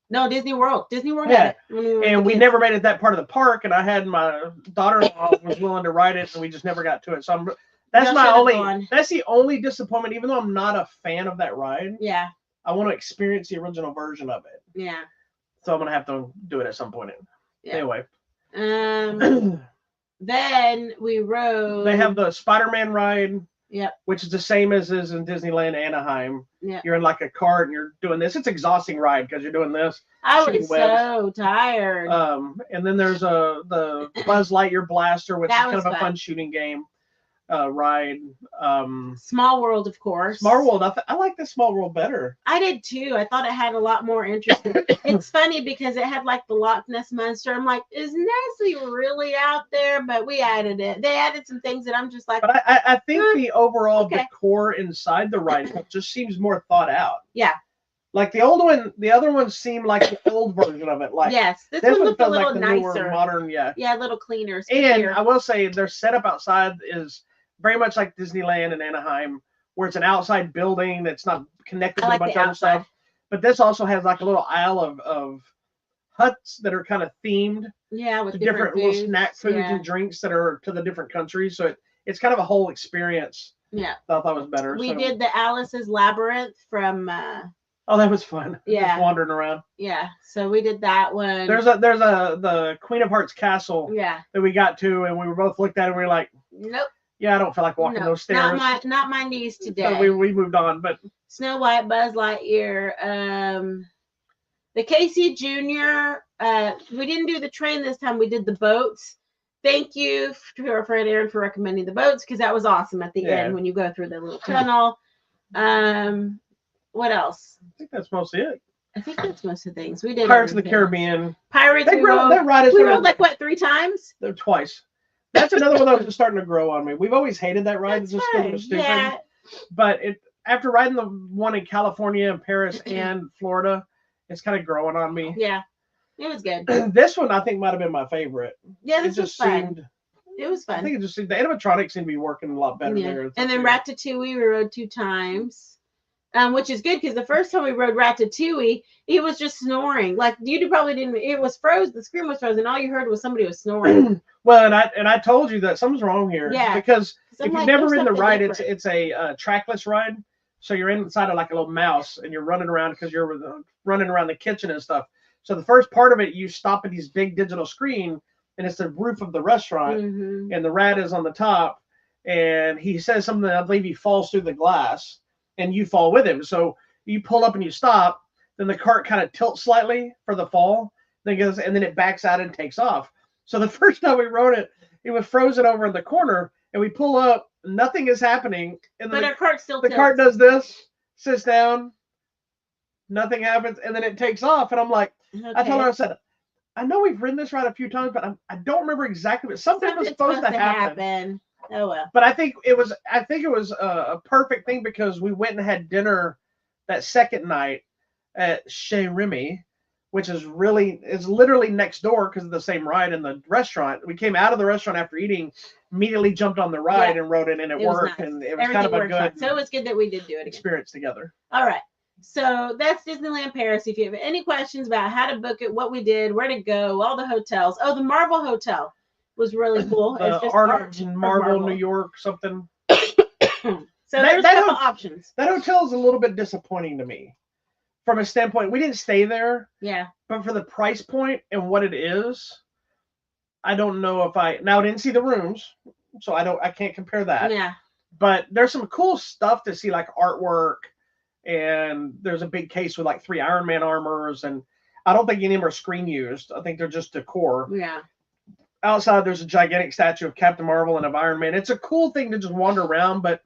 No, Disney World. Disney World had it. And we never made it that part of the park, and I had my daughter-in-law was willing to ride it, and we just never got to it. So that's the only disappointment, even though I'm not a fan of that ride. Yeah. I want to experience the original version of it. Yeah. So I'm going to have to do it at some point. Yeah. Anyway. Then we rode. They have the Spider-Man ride. Yep. Which is the same as is in Disneyland Anaheim. Yep. You're in like a cart and you're doing this. It's an exhausting ride because you're doing this. I shooting was webs. so tired. And then there's the Buzz Lightyear Blaster, which That is kind was of a fun. fun shooting game ride. Small World, of course. Small World. I like the Small World better. I did too. I thought it had a lot more interest. It's funny because it had like the Loch Ness Monster. I'm like, is Nessie really out there? But we added it. They added some things that I'm just like. But I think the overall okay. decor inside the ride just seems more thought out. Yeah. Like the other ones seem like the old version of it. Like yes, this one looked a little like the nicer, newer, modern, yeah, a little cleaner. And I will say their setup outside is very much like Disneyland and Anaheim, where it's an outside building that's not connected to a bunch of other stuff. But this also has like a little aisle of huts that are kind of themed. Yeah, with different little snack foods yeah. and drinks that are to the different countries. So it's kind of a whole experience. Yeah, I thought was better. We did the Alice's Labyrinth from. Oh, that was fun. Yeah, just wandering around. Yeah, so we did that one. There's the Queen of Hearts castle. Yeah. That we got to, and we were both looked at it and we were like, nope. Yeah, I don't feel like walking those stairs. Not my knees today. So we moved on, but Snow White, Buzz Lightyear, the Casey Jr. We didn't do the train this time. We did the boats. Thank you to our friend Aaron for recommending the boats because that was awesome at the end when you go through the little tunnel. What else? I think that's mostly it. I think that's most of the things we did. Pirates of the Caribbean. Pirates. That ride is we rode like what 3 times? Twice. That's another one that was starting to grow on me. We've always hated that ride. It's just a little stupid. Yeah. But after riding the one in California and Paris and Florida, it's kind of growing on me. Yeah, it was good. This one I think might have been my favorite. Yeah, this was fun. It was fun. I think it just the animatronics seem to be working a lot better there. And then Ratatouille we rode 2 times. Which is good because the first time we rode Ratatouille, he was just snoring. Like you probably didn't. It was frozen. The screen was frozen. All you heard was somebody was snoring. Well, and I told you that something's wrong here. Yeah. Because if you've never ridden the ride, it's a trackless ride. So you're inside of like a little mouse and you're running around because you're running around the kitchen and stuff. So the first part of it, you stop at these big digital screen and it's the roof of the restaurant and the rat is on the top and he says something. I believe he falls through the glass. And you fall with him. So you pull up and you stop, then the cart kind of tilts slightly for the fall, then goes, and then it backs out and takes off. So the first time we rode it, it was frozen over in the corner, and we pull up, nothing is happening. And then our cart still the cart does this, sits down, nothing happens, and then it takes off. And I'm like, I told her, I said, I know we've ridden this ride a few times, but I don't remember exactly, but something was supposed to happen. Oh well. But I think it was a perfect thing because we went and had dinner that second night at Chez Remy, which is literally next door because of the same ride in the restaurant. We came out of the restaurant after eating, immediately jumped on the ride and rode it, and it worked. Nice. And it was kind of a good so it was good that we did do it again. Experience together. All right. So that's Disneyland Paris. If you have any questions about how to book it, what we did, where to go, all the hotels. Oh, the Marvel Hotel was really cool. It's just Art in Marvel, New York, something. So there's a couple options. That hotel is a little bit disappointing to me from a standpoint. We didn't stay there. Yeah. But for the price point and what it is, I don't know if I didn't see the rooms, so I can't compare that. Yeah. But there's some cool stuff to see, like artwork, and there's a big case with like 3 Iron Man armors, and I don't think any of them are screen used. I think they're just decor. Yeah. Outside, there's a gigantic statue of Captain Marvel and of Iron Man. It's a cool thing to just wander around, but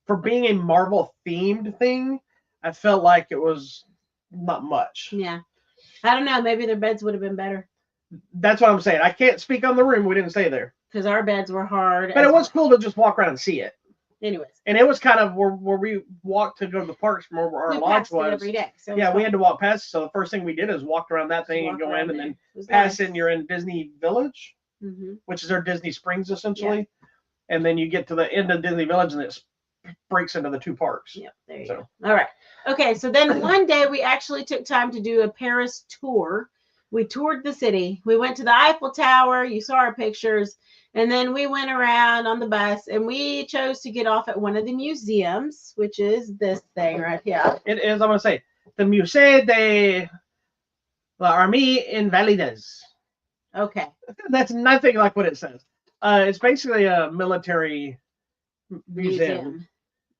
for being a Marvel-themed thing, I felt like it was not much. Yeah. I don't know. Maybe their beds would have been better. That's what I'm saying. I can't speak on the room. We didn't stay there. Because our beds were hard. But it was cool to just walk around and see it. Anyways. And it was kind of where we walked to go to the parks from where our lodge was. Every day. So yeah, we had to walk past it. So the first thing we did is walked around that thing and go in and then pass in. You're in Disney Village, which is our Disney Springs essentially. Yeah. And then you get to the end of Disney Village and it breaks into the 2 parks. Yep, there you go. All right. Okay, so then one day we actually took time to do a Paris tour. We toured the city. We went to the Eiffel Tower. You saw our pictures. And then we went around on the bus and we chose to get off at one of the museums, which is this thing right here. It is, I'm going to say, the Musée de l'Armée Invalides. Okay. That's nothing like what it says. It's basically a military Museum.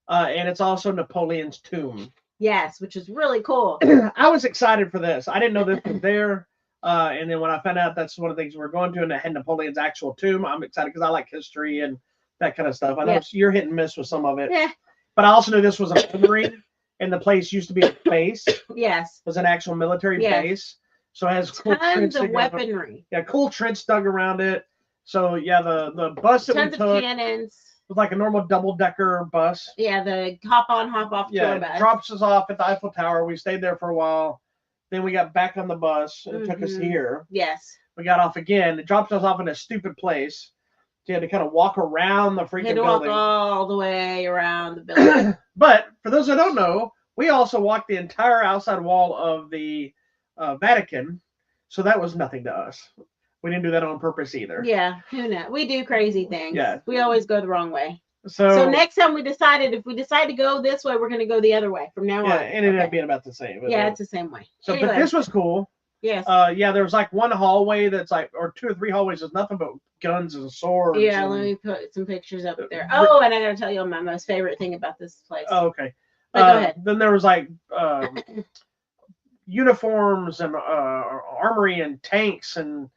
And it's also Napoleon's tomb. Yes, which is really cool. I was excited for this. I didn't know this was there. And then when I found out that's one of the things we're going to, and it had Napoleon's actual tomb, I'm excited because I like history and that kind of stuff. I know you're hit and miss with some of it. Yeah. But I also knew this was a memory, and the place used to be a base. Yes. It was an actual military base. So it has cool tons of weaponry. Yeah, cool trench dug around it. So yeah, the bus that we took. Tons of cannons. With like a normal double-decker bus. Yeah, the hop on, hop off tour bus. It drops us off at the Eiffel Tower. We stayed there for a while. Then we got back on the bus and it took us here. Yes. We got off again. It dropped us off in a stupid place. So you had to kind of walk around the freaking building. Walk all the way around the building. But for those that don't know, we also walked the entire outside wall of the Vatican. So that was nothing to us. We didn't do that on purpose either. Yeah, who knows? We do crazy things. Yeah. We always go the wrong way. So next time if we decide to go this way, we're going to go the other way from now on. Yeah, it ended up being about the same. Yeah, it's the same way. So, anyway. But this was cool. Yes. Yeah, there was like one hallway that's like, or 2 or 3 hallways. There's nothing but guns and swords. Yeah, let me put some pictures up there. Oh, and I got to tell you my most favorite thing about this place. Oh, okay. Go ahead. Then there was like uniforms and armory and tanks and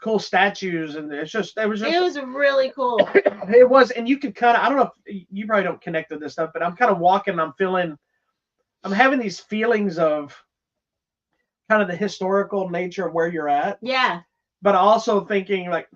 cool statues, and it was really cool. It was, and you could kind of, I don't know if you probably don't connect with this stuff, but I'm kind of walking, I'm having these feelings of kind of the historical nature of where you're at. Yeah. But also thinking, like,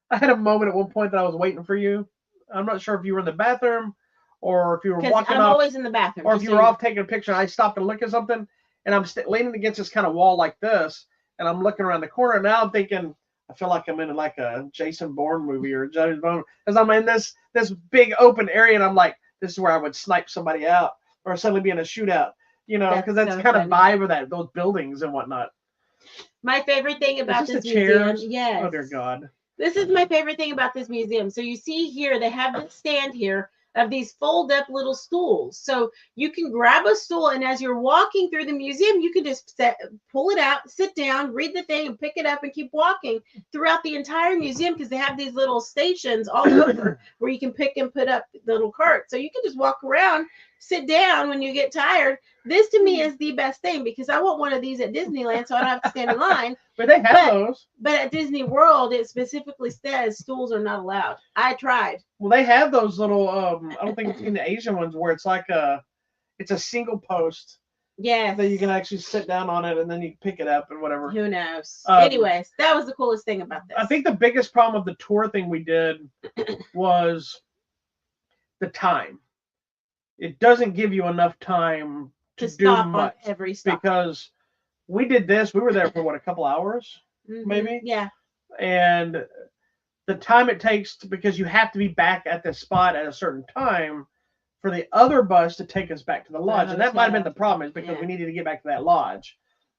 I had a moment at one point that I was waiting for you. I'm not sure if you were in the bathroom or if you were walking I'm always in the bathroom. Or if you were off taking a picture and I stopped and looked at something, and I'm leaning against this kind of wall like this, and I'm looking around the corner. Now I'm thinking, I feel like I'm in like a Jason Bourne movie or James Bond, because I'm in this big open area, and I'm like, this is where I would snipe somebody out or suddenly be in a shootout, because that's so kind funny. of vibe of those buildings and whatnot. My favorite thing about this museum, yes. Oh dear God. This is my favorite thing about this museum. So you see here, they have this stand here of these fold up little stools. So you can grab a stool, and as you're walking through the museum, you can just pull it out, sit down, read the thing, and pick it up and keep walking throughout the entire museum, because they have these little stations all over where you can pick and put up little carts. So you can just walk around, sit down when you get tired. This to me is the best thing, because I want one of these at Disneyland so I don't have to stand in line. But they have those. But at Disney World, it specifically says stools are not allowed. I tried. Well, they have those little, I don't think it's in the Asian ones, where it's like it's a single post. Yes. That you can actually sit down on it and then you pick it up and whatever. Who knows? Anyways, that was the coolest thing about this. I think the biggest problem of the tour thing we did was the time. It doesn't give you enough time to do stop much on every stop. Because we did this. We were there for a couple hours, maybe. Yeah. And the time it takes because you have to be back at the spot at a certain time for the other bus to take us back to the lodge, and that might have been the problem, is because we needed to get back to that lodge.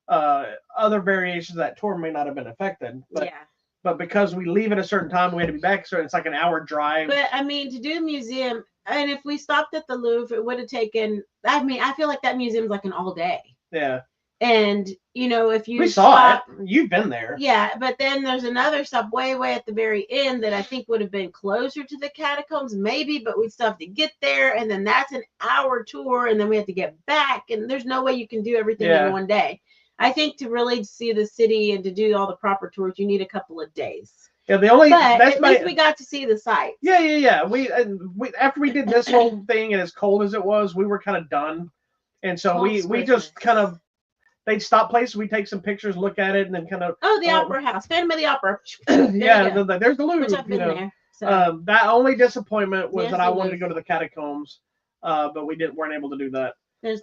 Other variations of that tour may not have been affected, but because we leave at a certain time, we had to be back. So it's like an hour drive. But I mean, to do the museum. And if we stopped at the Louvre, it would have taken, I feel like that museum's like an all day. Yeah. And, if you We saw it. You've been there. Yeah, but then there's another stop way at the very end that I think would have been closer to the catacombs, maybe, but we'd still have to get there. And then that's an hour tour, and then we have to get back. And there's no way you can do everything in one day. I think to really see the city and to do all the proper tours, you need a couple of days. Yeah, but at least we got to see the sights. Yeah. We after we did this whole thing, and as cold as it was, we were kind of done, and so we just kind of, they'd stop places, we take some pictures, look at it, and then kind of the Opera House, Phantom of the Opera. There's the Louvre. Which I've been there. So. That only disappointment was that I wanted to go to the catacombs, but we weren't able to do that.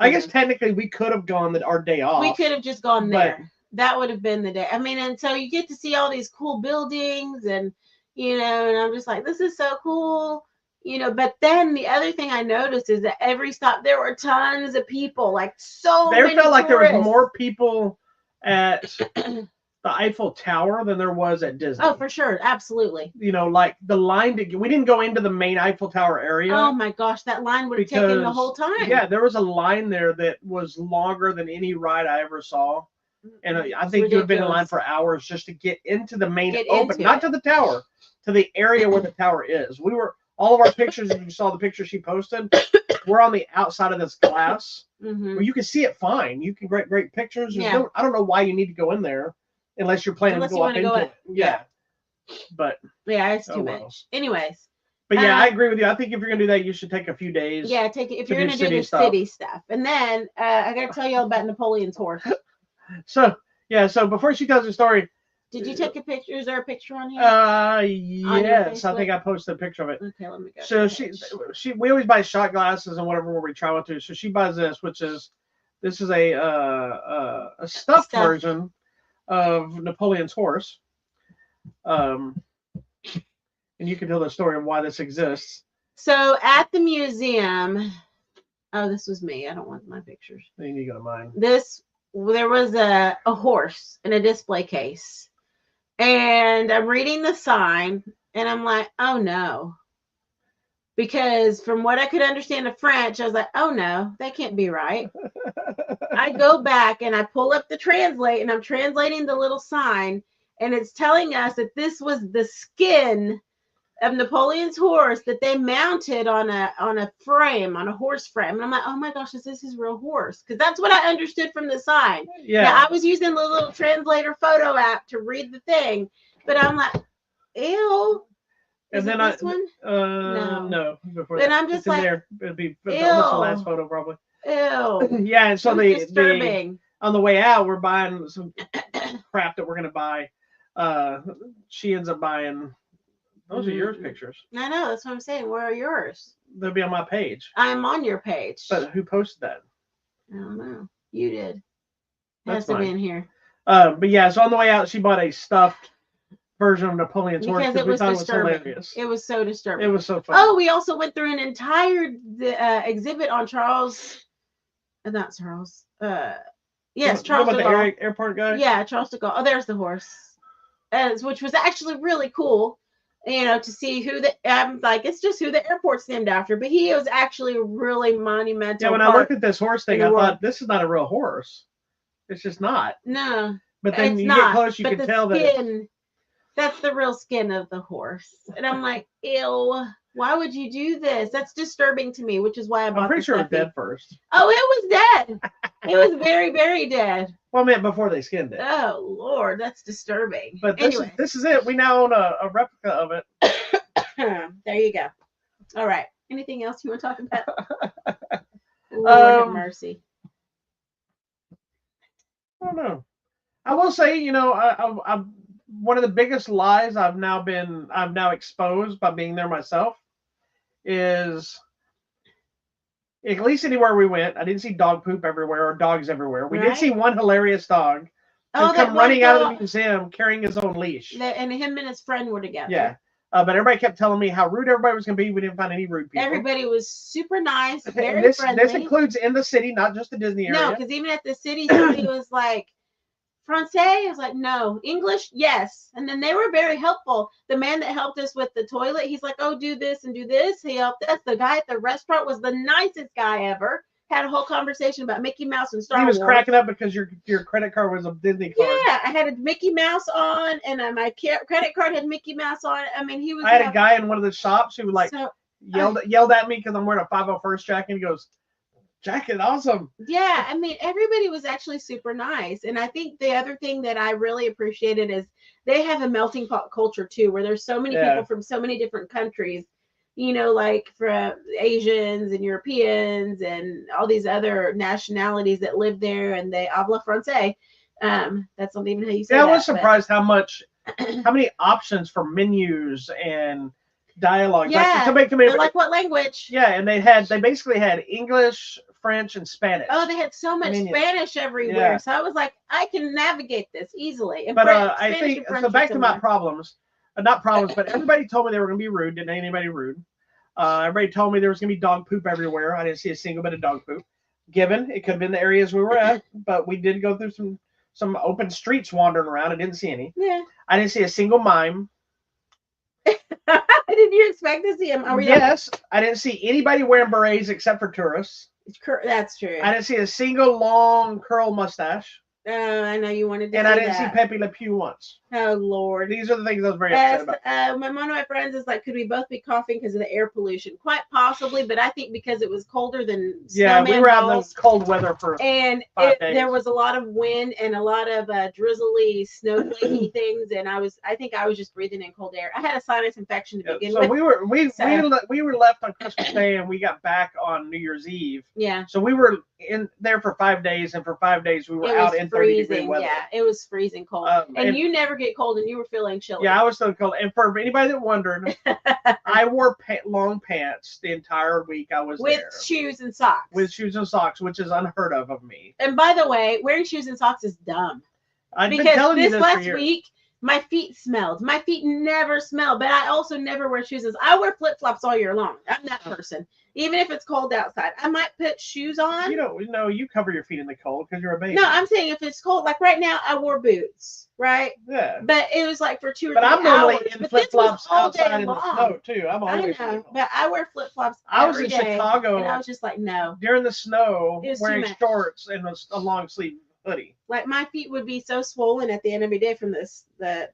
I guess technically we could have gone our day off. We could have just gone there. That would have been the day. I mean, and so you get to see all these cool buildings, and and I'm just like, this is so cool, But then the other thing I noticed is that every stop there were tons of people, like many felt like tourists. there was more people at the Eiffel Tower than there was at Disney. Oh, for sure, absolutely. Like the line we didn't go into the main Eiffel Tower area. Oh my gosh, that line would have taken the whole time. Yeah, there was a line there that was longer than any ride I ever saw. And I think you would have been in line for hours just to get into the main open, not to the tower, to the area where the tower is. All of our pictures, if you saw the picture she posted, we're on the outside of this glass where you can see it fine. You can great pictures. Yeah. I don't know why you need to go in there unless you're planning to go up into it. Yeah. But yeah, it's too much. Anyways. But yeah, I agree with you. I think if you're gonna do that, you should take a few days. Yeah, if you're gonna do the city stuff. And then I gotta tell you all about Napoleon's horse. So before she tells the story, did you take a picture? Is there a picture on here? Yes, I think I posted a picture of it. Okay, let me go. So we always buy shot glasses and whatever where we travel to. So she buys this, this is a stuffed version of Napoleon's horse. And you can tell the story of why this exists. So at the museum, this was me. I don't want my pictures. Then you go to mine. There was a horse in a display case. And I'm reading the sign and I'm like, oh no. Because from what I could understand of French, I was like, oh no, that can't be right. I go back and I pull up the translate and I'm translating the little sign and it's telling us that this was the skin of Napoleon's horse that they mounted on a frame, on a horse frame. And I'm like, oh my gosh, is this his real horse? Because that's what I understood from the sign. Yeah. Now, I was using the little translator photo app to read the thing, but I'm like, ew. And then this one? No. Before then that. I'm just it's like, in there. It'd be the last photo probably. Ew. Yeah, and so disturbing. On the way out, we're buying some crap that we're gonna buy. She ends up buying. Those are yours pictures. I know. That's what I'm saying. Where are yours? They'll be on my page. I'm on your page. But who posted that? I don't know. You did. That's has to be in here. But yeah, so on the way out, she bought a stuffed version of Napoleon's horse because we thought disturbing. It was hilarious. It was so disturbing. It was so funny. Oh, we also went through an entire exhibit on Charles. Not Charles. Yes, Charles de Gaulle. The airport guy? Yeah, Charles de Gaulle. Oh, there's the horse. Which was actually really cool. To see who I'm like, it's just who the airport's named after, but he was actually really monumental. Yeah, when I looked at this horse thing, I thought this is not a real horse. It's just not. No. But then you get close, you can tell that that's the real skin of the horse. And I'm like, ew, why would you do this? That's disturbing to me, which is why I bought I'm pretty sure it was dead first. Oh, it was dead. It was very, very dead. Well, I meant before they skinned it. Oh, Lord, that's disturbing. But this is it. We now own a replica of it. There you go. All right. Anything else you want to talk about? Lord have mercy. I don't know. I will say, I'm one of the biggest lies I've now exposed by being there myself is, at least anywhere we went, I didn't see dog poop everywhere or dogs everywhere. We did see one hilarious dog come running out of the museum carrying his own leash. And him and his friend were together. Yeah. But everybody kept telling me how rude everybody was going to be. We didn't find any rude people. Everybody was super nice, very friendly. This includes in the city, not just the Disney area. No, because even at the city, somebody was like, Francais? I was like, no. English? Yes. And then they were very helpful. The man that helped us with the toilet, he's like, oh, do this and do this. He helped us. The guy at the restaurant was the nicest guy ever. Had a whole conversation about Mickey Mouse and Star Wars. He was cracking up because your credit card was a Disney card. Yeah, I had a Mickey Mouse on, and my credit card had Mickey Mouse on. I mean, he was. I had a guy in one of the shops who yelled at me because I'm wearing a 501st jacket. And he goes, "Jacket, awesome!" Yeah, I mean, everybody was actually super nice, and I think the other thing that I really appreciated is they have a melting pot culture too, where there's so many people from so many different countries. Like from Asians and Europeans and all these other nationalities that live there, and they habla francais. That's not even how you say that. Yeah, I was surprised how many options for menus and dialogue. Yeah, like what language? Yeah, and they basically had English, French, and Spanish. Oh, they had so much Spanish everywhere. Yeah. So I was like, I can navigate this easily. And but I think so. Back to my problems. Not problems, but everybody told me they were going to be rude. Didn't anybody rude? Everybody told me there was going to be dog poop everywhere. I didn't see a single bit of dog poop. Given it could have been the areas we were at, but we did go through some open streets wandering around. I didn't see any. Yeah. I didn't see a single mime. Did you expect to see him? Yes. I didn't see anybody wearing berets except for tourists. That's true. I didn't see a single long curl mustache. I know you wanted to And see I didn't that. see Pepe Le Pew once. Oh, Lord. These are the things I was very upset about. One of my friends is like, could we both be coughing because of the air pollution? Quite possibly, but I think because it was colder than Yeah, we snowman were out in balls. the cold weather for And 5 days. there was a lot of wind and a lot of drizzly, snowflakey things, and I think I was just breathing in cold air. I had a sinus infection to begin with. So we were left on Christmas Day, and we got back on New Year's Eve. Yeah. So we were in there for 5 days, and for 5 days we were out in 30-degree weather. Yeah, it was freezing cold. And you never get cold, and you were feeling chilly. Yeah, I was so cold. And for anybody that wondered, I wore long pants the entire week I was with there. Shoes and socks. With shoes and socks, which is unheard of me. And by the way, wearing shoes and socks is dumb. I've been telling you this last for week, my feet smelled. My feet never smell, but I also never wear shoes. I wear flip-flops all year long. I'm that person. Even if it's cold outside, I might put shoes on. You cover your feet in the cold because you're a baby. No, I'm saying if it's cold, like right now, I wore boots, right? Yeah. But it was like for 2 or 3 hours. But I'm normally in flip-flops outside in long. the snow too. I'm always. I know, but I wear flip-flops. I was in day, Chicago, and I was just like, no. During the snow, wearing shorts and a long sleeve hoodie. Like my feet would be so swollen at the end of every day from this I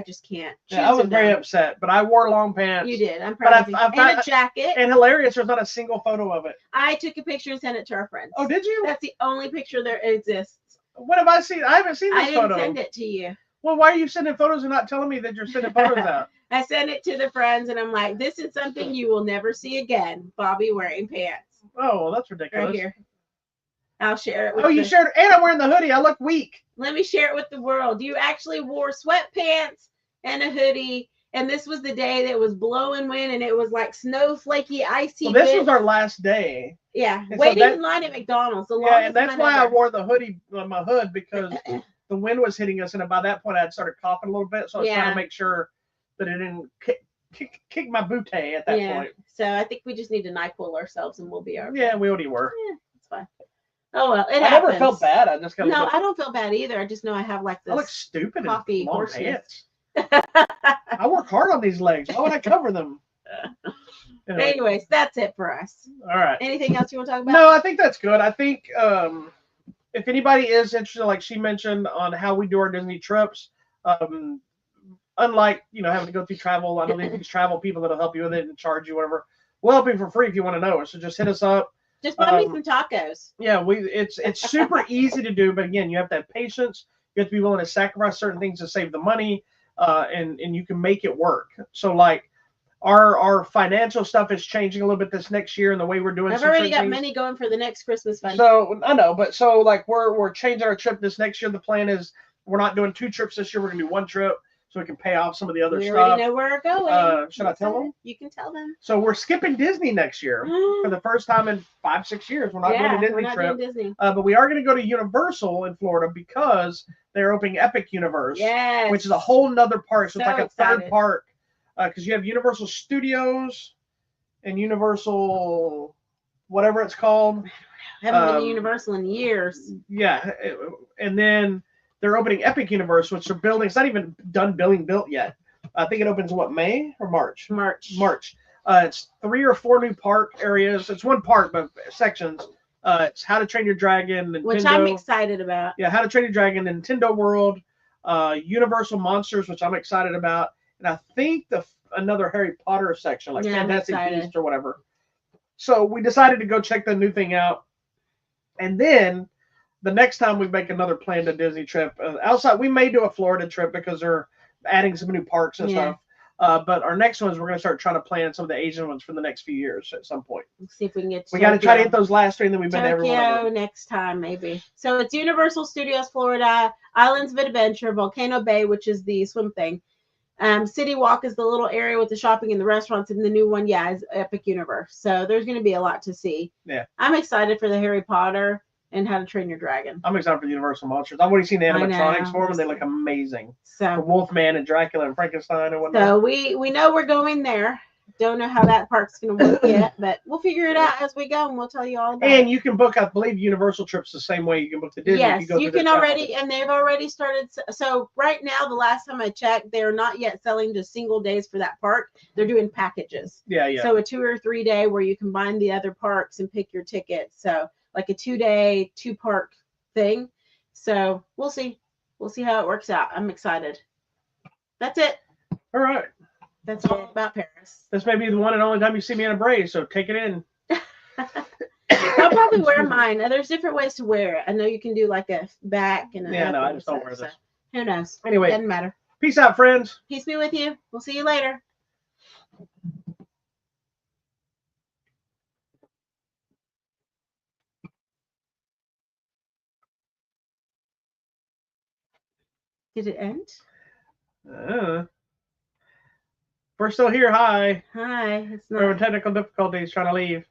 just can't. Yeah, I was very upset, but I wore long pants. You did. I'm proud of you. And a jacket. And hilarious, there's not a single photo of it. I took a picture and sent it to our friends. Oh, did you? That's the only picture there exists. What have I seen? I haven't seen this photo. I didn't send it to you. Well, why are you sending photos and not telling me that you're sending photos out? I sent it to the friends, and I'm like, this is something you will never see again. Bobby wearing pants. Oh, well, that's ridiculous. Right here. I'll share it with you shared it, and I'm wearing the hoodie. I look weak. Let me share it with the world. You actually wore sweatpants and a hoodie, and this was the day that was blowing wind, and it was like snowflakey, icy. Well, this was our last day. Yeah, waiting in line at McDonald's. And that's why I wore the hoodie on my hood, because the wind was hitting us, and by that point I had started coughing a little bit, so I was trying to make sure that it didn't kick my bootay at that point. So I think we just need to NyQuil ourselves, and we'll be okay. Yeah, we already were. Yeah, it's fine. Oh well, it happens. I never felt bad. I just I don't feel bad either. I just know I have like this. I look stupid coffee in long pants. I work hard on these legs. Why would I cover them? Anyways, that's it for us. All right. Anything else you want to talk about? No, I think that's good. I think if anybody is interested, like she mentioned, on how we do our Disney trips, unlike having to go through travel, I know these travel people that'll help you with it and charge you whatever. We'll help you for free if you want to know. So just hit us up. Just buy me some tacos. Yeah, it's super easy to do, but again, you have to have patience. You have to be willing to sacrifice certain things to save the money, and you can make it work. So like our financial stuff is changing a little bit this next year, and the way we're doing. I've already got money going for the next Christmas fund. So I know, but so like we're changing our trip this next year. The plan is we're not doing 2 trips this year. We're gonna do 1 trip, so we can pay off some of the other stuff. We already know where we're going. Should I tell them? You can tell them. So we're skipping Disney next year for the first time in 5-6 years. We're not doing a Disney trip. Doing Disney. But we are going to go to Universal in Florida because they're opening Epic Universe, which is a whole nother park. So it's like a third park because you have Universal Studios and Universal whatever it's called. I haven't been to Universal in years. Yeah, and then they're opening Epic Universe, which they're building. It's not even done built yet. I think it opens May or March? March. It's 3 or 4 new park areas. It's one park, but sections. It's How to Train Your Dragon, Nintendo, which I'm excited about. Yeah, How to Train Your Dragon, Nintendo World, Universal Monsters, which I'm excited about, and I think another Harry Potter section, like Fantastic Beasts or whatever. So we decided to go check the new thing out, and then the next time we make another planned a Disney trip outside, we may do a Florida trip because they're adding some new parks and stuff. But our next ones, we're going to start trying to plan some of the Asian ones for the next few years at some point. Let's see if we can get. We got to try to hit those last 3, and then we've been to every one of them. Next time, maybe. So it's Universal Studios Florida, Islands of Adventure, Volcano Bay, which is the swim thing. City Walk is the little area with the shopping and the restaurants, and the new one, is Epic Universe. So there's going to be a lot to see. Yeah, I'm excited for the Harry Potter and How to Train Your Dragon. I'm excited for the Universal Monsters. I've already seen the animatronics for them, and they look amazing. So the Wolfman and Dracula and Frankenstein and whatnot. So we know we're going there. Don't know how that park's going to work yet, but we'll figure it out as we go, and we'll tell you all about it. And you can book, I believe, Universal trips the same way you can book the Disney. Yes, you can already, and they've already started. So right now, the last time I checked, they're not yet selling just single days for that park. They're doing packages. Yeah. So a 2 or 3 day where you combine the other parks and pick your ticket. So like a 2-day, 2-park thing. So we'll see. We'll see how it works out. I'm excited. That's it. All right. That's all about Paris. This may be the one and only time you see me in a braid, so take it in. I'll probably wear mine. There's different ways to wear it. I know you can do like a back and a Yeah, up no, I and just don't stuff, wear so this. who knows? Anyway, Doesn't matter. peace out, friends. Peace be with you. We'll see you later. Did it end? We're still here. Hi. Hi. It's We're having not. technical difficulties trying to leave.